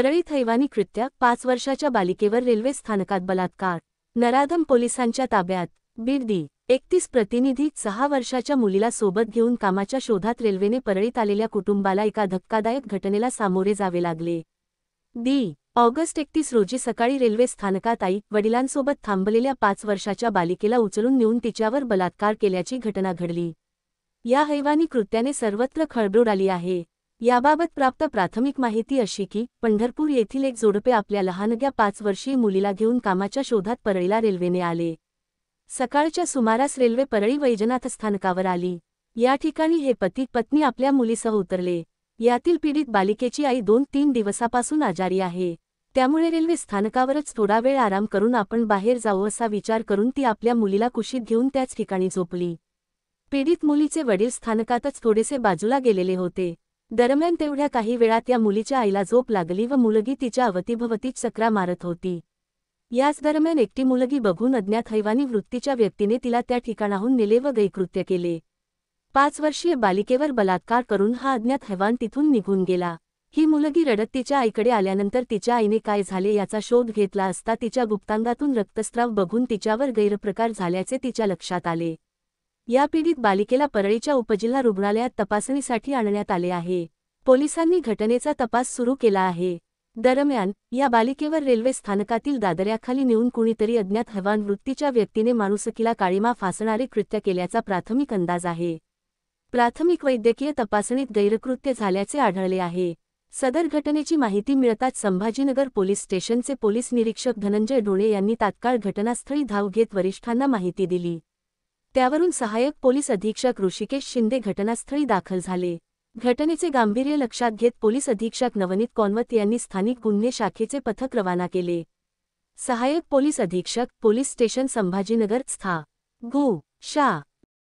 परळीत हैवानी कृत्य, 5 वर्षाच्या बालिकेवर रेल्वे स्थानकात बलात्कार. नराधम पोलिसांच्या ताब्यात. बीड. 31 प्रतिनिधी. 6 वर्षाच्या मुलीला सोबत घेऊन कामाच्या शोधात रेल्वेने परळीत आलेल्या कुटुंबाला एका धक्कादायक घटनेला सामोरे जावे लागले. ऑगस्ट 31 रोजी सकाळी रेल्वे स्थानकात आई वडिलांसोबत थांबलेल्या 5 वर्षाच्या बालिकेला उचलून नेऊन तिच्यावर बलात्कार केल्याची घटना घडली. या हैवानी कृत्याने सर्वत्र खळबळ आली आहे. याबाबत प्राप्त प्राथमिक माहिती अशी की पंढरपूर येथील एक जोडपे आपल्या लहानग्या 5 वर्षीय मुलीला घेऊन कामाच्या शोधात परळीला रेल्वेने आले. सकाळच्या सुमारास रेल्वे परळी वैजनाथ स्थानकावर आली. या ठिकाणी हे पती पत्नी आपल्या मुलीसह उतरले. यातील पीडित बालिकेची आई 2-3 दिवसापासून आजारी आहे. त्यामुळे रेल्वे स्थानकावरच थोडा वेळ आराम करून आपण बाहेर जाऊ असा विचार करून ती आपल्या मुलीला कुशीत घेऊन त्याच ठिकाणी झोपली. पीडित मुलीचे वडील स्थानकातच थोडेसे बाजूला गेलेले होते. दरम्यान तेवढ्या काही वेळात या मुलीच्या आईला झोप लागली व मुलगी तिच्या अवतीभवतीच चक्रा मारत होती. याच दरम्यान एकटी मुलगी बघून अज्ञात हैवानी वृत्तीच्या व्यक्तीने तिला त्या ठिकाणाहून नेले व गैरकृत्य केले. 5 वर्षीय बालिकेवर बलात्कार करून हा अज्ञात हैवान तिथून निघून गेला. ही मुलगी रडत तिच्या आईकडे आल्यानंतर तिच्या आईने काय झाले याचा शोध घेतला असता तिच्या गुप्तांगातून रक्तस्राव बघून तिच्यावर गैरप्रकार झाल्याचे तिच्या लक्षात आले. या पीडित बालिकेला परळीच्या उपजिल्हा रुग्णालयात तपासणीसाठी आणण्यात आले आहे. पोलिसांनी घटनेचा तपास सुरू केला आहे. दरम्यान या बालिकेवर रेल्वे स्थानकातील दादऱ्याखाली नेऊन कुणीतरी अज्ञात हैवान वृत्तीच्या व्यक्तीने माणुसकीला काळिमा फासणारे कृत्य केल्याचा प्राथमिक अंदाज आहे. प्राथमिक वैद्यकीय तपासणीत गैरकृत्य झाल्याचे आढळले आहे. सदर घटनेची माहिती मिळताच संभाजीनगर पोलीस स्टेशनचे पोलीस निरीक्षक धनंजय ढोणे यांनी तात्काळ घटनास्थळी धाव घेत वरिष्ठांना माहिती दिली. त्यावरून सहाय्यक पोलीस अधीक्षक ऋषिकेश शिंदे घटनास्थळी दाखल झाले. घटनेचे गांभीर्य लक्षात घेत पोलीस अधीक्षक नवनीत कौनवत यांनी स्थानिक गुन्हे शाखेचे पथक रवाना केले. सहाय्यक पोलीस अधीक्षक, पोलीस स्टेशन संभाजीनगर, स्था. गु. शा.